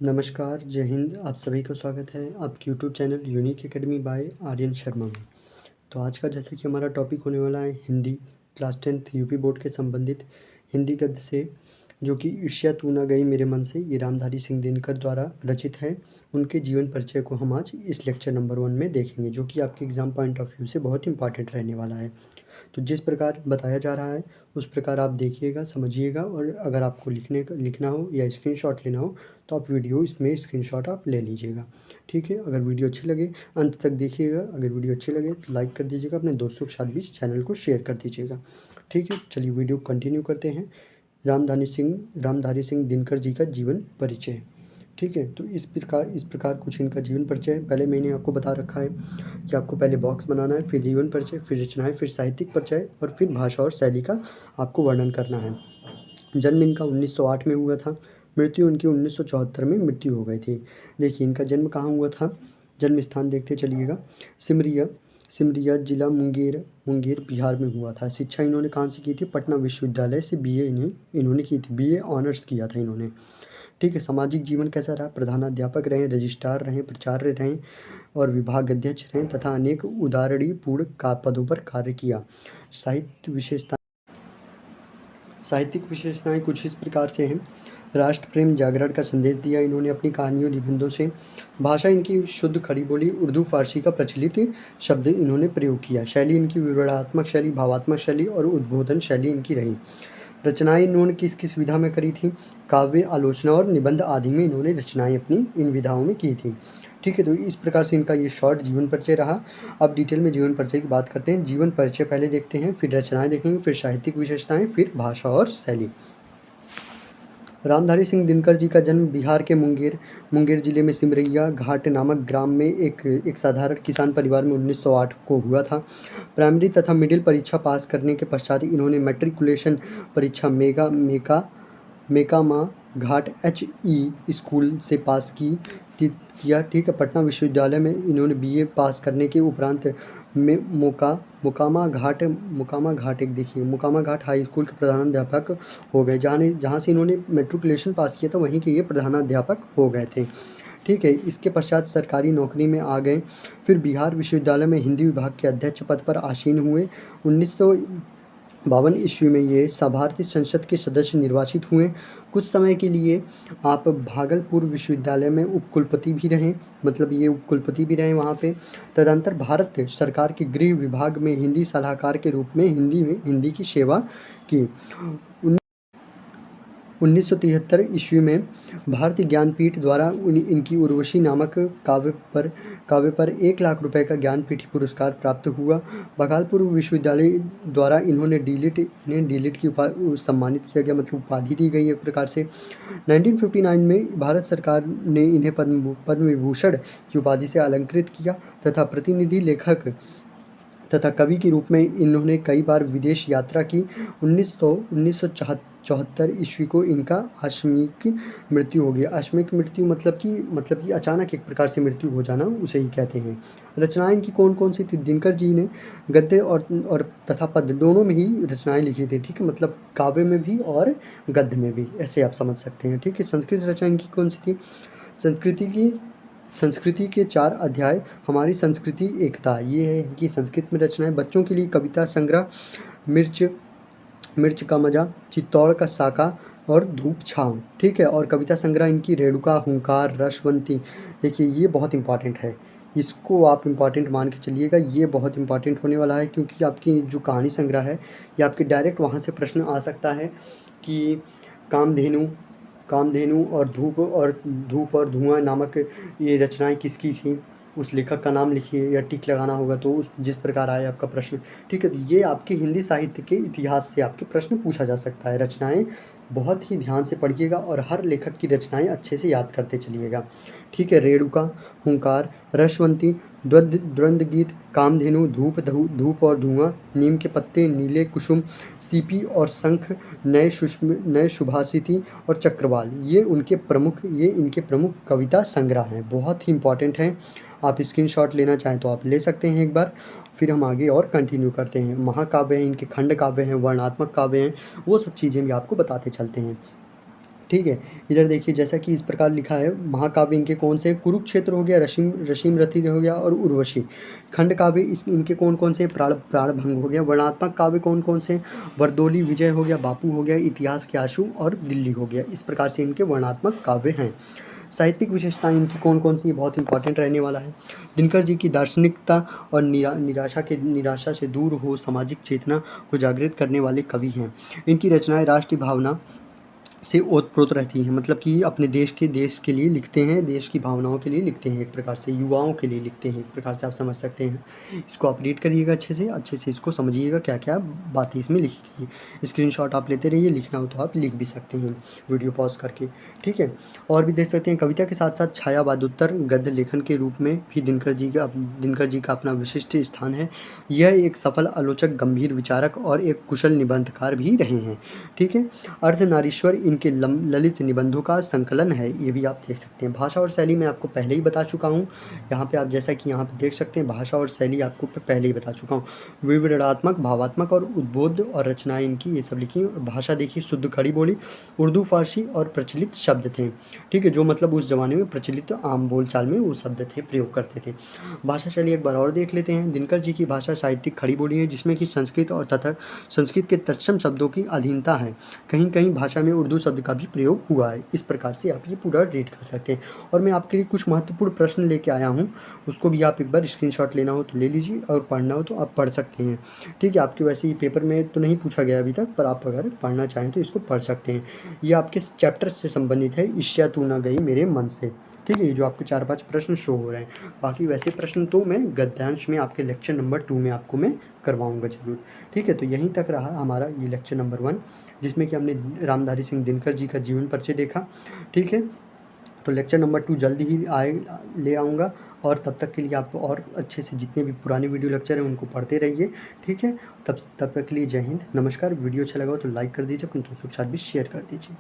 नमस्कार, जय हिंद। आप सभी का स्वागत है आपके YouTube channel unique academy by Aryan Sharma में। तो आज का जैसे कि हमारा टॉपिक होने वाला है Hindi class 10th UP board के संबंधित हिंदी गद्य से, जो कि ईर्ष्या तू न गई मेरे मन से, ये रामधारी सिंह दिनकर द्वारा रचित है। उनके जीवन परिचय को हम आज इस लेक्चर नंबर 1 में देखेंगे, जो कि आपके एग्ज़ाम पॉइंट ऑफ व्यू से बहुत इंपॉर्टेंट रहने वाला है। तो जिस प्रकार बताया जा रहा है उस प्रकार आप देखिएगा, समझिएगा, और अगर आपको लिखना हो या स्क्रीनशॉट लेना हो तो आप वीडियो इसमें स्क्रीनशॉट आप ले लीजिएगा। ठीक है, अगर वीडियो अच्छी लगे अंत तक देखिएगा। अगर वीडियो अच्छी लगे तो लाइक कर दीजिएगा, अपने दोस्तों के साथ भी चैनल को शेयर कर दीजिएगा। ठीक है, चलिए वीडियो कंटिन्यू करते हैं। रामधारी सिंह दिनकर जी का जीवन परिचय। ठीक है, तो इस प्रकार कुछ इनका जीवन परिचय है। पहले मैंने आपको बता रखा है कि आपको पहले बॉक्स बनाना है, फिर जीवन परिचय, फिर रचनाएं, फिर साहित्यिक परिचय और फिर भाषा और शैली का आपको वर्णन करना है। जन्म इनका 1908 में हुआ था। मृत्यु इनकी 1974 में मृत्यु हो गई थी। देखिए इनका जन्म कहाँ हुआ था, जन्म स्थान देखते चलिएगा। सिमरिया सिमरिया जिला मुंगेर बिहार में हुआ था। शिक्षा इन्होंने कहाँ से की थी, पटना विश्वविद्यालय से बीए इन्होंने की थी। बीए ऑनर्स किया था इन्होंने। ठीक है, सामाजिक जीवन कैसा रहा, प्रधानाध्यापक रहे, रजिस्ट्रार रहे, प्राचार्य रहे और विभाग अध्यक्ष रहे तथा अनेक उदारणीपूर्ण का पदों पर कार्य किया। साहित्यिक विशेषताएं कुछ इस प्रकार से हैं। राष्ट्र प्रेम जागरण का संदेश दिया इन्होंने अपनी कहानियों निबंधों से। भाषा इनकी शुद्ध खड़ी बोली उर्दू फारसी का प्रचलित शब्द इन्होंने प्रयोग किया। शैली इनकी विवरणात्मक शैली, भावात्मक शैली और उद्बोधन शैली इनकी रही। रचनाएं इन्होंने किस किस विधा में करी थी, काव्य, आलोचना और निबंध आदि में इन्होंने रचनाएं अपनी इन विधाओं में की थी। ठीक है, तो इस प्रकार से इनका ये शॉर्ट जीवन परिचय रहा। अब डिटेल में जीवन परिचय की बात करते हैं। जीवन परिचय पहले देखते हैं, फिर रचनाएं देखेंगे, फिर साहित्यिक विशेषताएं, फिर भाषा और शैली। रामधारी सिंह दिनकर जी का जन्म बिहार के मुंगेर जिले में सिमरिया घाट नामक ग्राम में एक साधारण किसान परिवार में 1908 को हुआ था। प्राइमरी तथा मिडिल परीक्षा पास करने के पश्चात इन्होंने मैट्रिकुलेशन परीक्षा मेकामा घाट HE स्कूल से पास किया। ठीक है, पटना विश्वविद्यालय में इन्होंने बीए पास करने के उपरांत में मोकामा घाट हाई स्कूल के प्रधानाध्यापक हो गए। जहाँ से इन्होंने मैट्रिकुलेशन पास किया था वहीं के ये प्रधानाध्यापक हो गए थे। ठीक है, इसके पश्चात सरकारी नौकरी में आ गए। फिर बिहार विश्वविद्यालय में हिंदी विभाग के अध्यक्ष पद पर आसीन हुए। 1952 ईस्वी में ये भारतीय संसद के सदस्य निर्वाचित हुए। कुछ समय के लिए आप भागलपुर विश्वविद्यालय में उपकुलपति भी रहे, मतलब ये उपकुलपति भी रहे वहाँ पे। तदंतर भारत सरकार के गृह विभाग में हिंदी सलाहकार के रूप में हिंदी की सेवा की। 1973 ईस्वी में भारतीय ज्ञानपीठ द्वारा इनकी उर्वशी नामक काव्य पर 1 लाख रुपए का ज्ञानपीठ पुरस्कार प्राप्त हुआ। भागलपुर विश्वविद्यालय द्वारा इन्हें डीलिट की सम्मानित किया गया, मतलब उपाधि दी गई एक प्रकार से। 1959 में भारत सरकार ने इन्हें पद्म विभूषण की उपाधि से अलंकृत किया तथा प्रतिनिधि लेखक तथा कवि के रूप में इन्होंने कई बार विदेश यात्रा की। 1974 ईस्वी को इनका आकस्मिक मृत्यु हो गया। आकस्मिक मृत्यु मतलब कि अचानक एक प्रकार से मृत्यु हो जाना, उसे ही कहते हैं। रचनाएं इनकी कौन कौन सी थी, दिनकर जी ने गद्य और तथा पद्य दोनों में ही रचनाएं लिखी थी। ठीक है, मतलब काव्य में भी और गद्य में भी, ऐसे आप समझ सकते हैं। ठीक है, संस्कृत रचना इनकी कौन सी थी, संस्कृति के 4 अध्याय, हमारी संस्कृति एकता, ये है इनकी संस्कृत में रचनाएं। बच्चों के लिए कविता संग्रह मिर्च का मज़ा, चित्तौड़ का साका और धूप छाँव। ठीक है, और कविता संग्रह इनकी रेणुका, हुंकार, रसवंती। देखिए ये बहुत इंपॉर्टेंट है, इसको आप इम्पॉर्टेंट मान के चलिएगा। ये बहुत इंपॉर्टेंट होने वाला है क्योंकि आपकी जो कहानी संग्रह है ये आपके डायरेक्ट वहाँ से प्रश्न आ सकता है कि कामधेनु और धूप और धुआं नामक ये रचनाएं किसकी थी, उस लेखक का नाम लिखिए या टिक लगाना होगा तो उस जिस प्रकार आए आपका प्रश्न। ठीक है, तो ये आपके हिंदी साहित्य के इतिहास से आपके प्रश्न पूछा जा सकता है। रचनाएं बहुत ही ध्यान से पढ़िएगा और हर लेखक की रचनाएं अच्छे से याद करते चलिएगा। ठीक है, रेणुका, हुंकार, रसवंती, द्वंद्व गीत, कामधेनु, धूप और धुआं, नीम के पत्ते, नीले कुसुम, सीपी और शंख, नए शुभासिति और चक्रवाल, ये इनके प्रमुख कविता संग्रह हैं, बहुत ही इंपॉर्टेंट हैं। आप स्क्रीनशॉट लेना चाहें तो आप ले सकते हैं एक बार। फिर हम आगे और कंटिन्यू करते हैं। महाकाव्य हैं, इनके खंड काव्य हैं, वर्णात्मक काव्य हैं, वो सब चीज़ें भी आपको बताते चलते हैं। ठीक है। इधर देखिए जैसा कि इस प्रकार लिखा है, महाकाव्य इनके कौन से, कुरुक्षेत्र हो गया, रशीम रथी हो गया और उर्वशी। खंड काव्य इनके कौन कौन से, प्राणभंग हो गया। वर्णात्मक काव्य कौन कौन से, वर्दोली विजय हो गया, बापू हो गया, इतिहास के आंसू और दिल्ली हो गया। इस प्रकार से इनके वर्णात्मक काव्य हैं। साहित्यिक विशेषताएं इनकी कौन कौन सी, बहुत इंपॉर्टेंट रहने वाला है। दिनकर जी की दार्शनिकता और निराशा से दूर हो सामाजिक चेतना को जागृत करने वाले कवि हैं। इनकी रचनाएं राष्ट्रीय भावना से ओतप्रोत रहती हैं, मतलब कि अपने देश के लिए लिखते हैं, देश की भावनाओं के लिए लिखते हैं, एक प्रकार से युवाओं के लिए लिखते हैं, एक प्रकार से आप समझ सकते हैं। इसको आप रीड करिएगा अच्छे से इसको समझिएगा क्या क्या बातें इसमें लिखी गई। स्क्रीनशॉट आप लेते रहिए, लिखना हो तो आप लिख भी सकते हैं वीडियो पॉज करके, ठीक है। और भी देख सकते हैं, कविता के साथ साथ छायावादोत्तर गद्य लेखन के रूप में भी दिनकर जी का अपना विशिष्ट स्थान है। यह एक सफल आलोचक, गंभीर विचारक और एक कुशल निबंधकार भी रहे हैं, ठीक है। अर्धनारीश्वर इनके ललित निबंधों का संकलन है, ये भी आप देख सकते हैं। भाषा और शैली मैं आपको पहले ही बता चुका हूँ। यहाँ पे आप जैसा कि यहाँ पे देख सकते हैं, भाषा और शैली आपको पहले ही बता चुका हूँ। विवरणात्मक, भावात्मक और उद्बोध और रचनाएं इनकी ये सब लिखी। भाषा देखिए, शुद्ध खड़ी बोली, उर्दू, फारसी और प्रचलित शब्द थे, ठीक है, जो मतलब उस ज़माने में प्रचलित आम बोलचाल में वो शब्द थे, प्रयोग करते थे। भाषा शैली एक बार और देख लेते हैं। दिनकर जी की भाषा साहित्यिक खड़ी बोली है, जिसमें कि संस्कृत और तथा संस्कृत के तत्सम शब्दों की अधीनता है। कहीं कहीं भाषा में उर्दू शब्द का भी प्रयोग हुआ है। इस प्रकार से आप ये पूरा रीड कर सकते हैं। और मैं आपके लिए कुछ महत्वपूर्ण प्रश्न लेके आया हूँ, उसको भी आप एक बार स्क्रीनशॉट लेना हो तो ले लीजिए, और पढ़ना हो तो आप पढ़ सकते हैं, ठीक है। आपके वैसे ही पेपर में तो नहीं पूछा गया अभी तक, पर आप अगर पढ़ना चाहें तो इसको पढ़ सकते हैं। ये आपके चैप्टर से संबंधित है, ईर्ष्या तू ना गई मेरे मन से, ठीक है। ये जो आपके 4-5 प्रश्न शो हो रहे हैं, बाकी वैसे प्रश्न तो मैं गद्यांश में आपके लेक्चर नंबर 2 में आपको मैं करवाऊँगा ज़रूर, ठीक है। तो यहीं तक रहा हमारा ये लेक्चर नंबर 1, जिसमें कि हमने रामधारी सिंह दिनकर जी का जीवन परिचय देखा, ठीक है। तो लेक्चर नंबर 2 जल्दी ही ले आऊँगा, और तब तक के लिए आप और अच्छे से जितने भी पुराने वीडियो लेक्चर हैं उनको पढ़ते रहिए, ठीक है। तब तक के लिए जय हिंद, नमस्कार। वीडियो अच्छा लगा हो तो लाइक कर दीजिए, अपने दोस्तों के साथ भी शेयर कर दीजिए।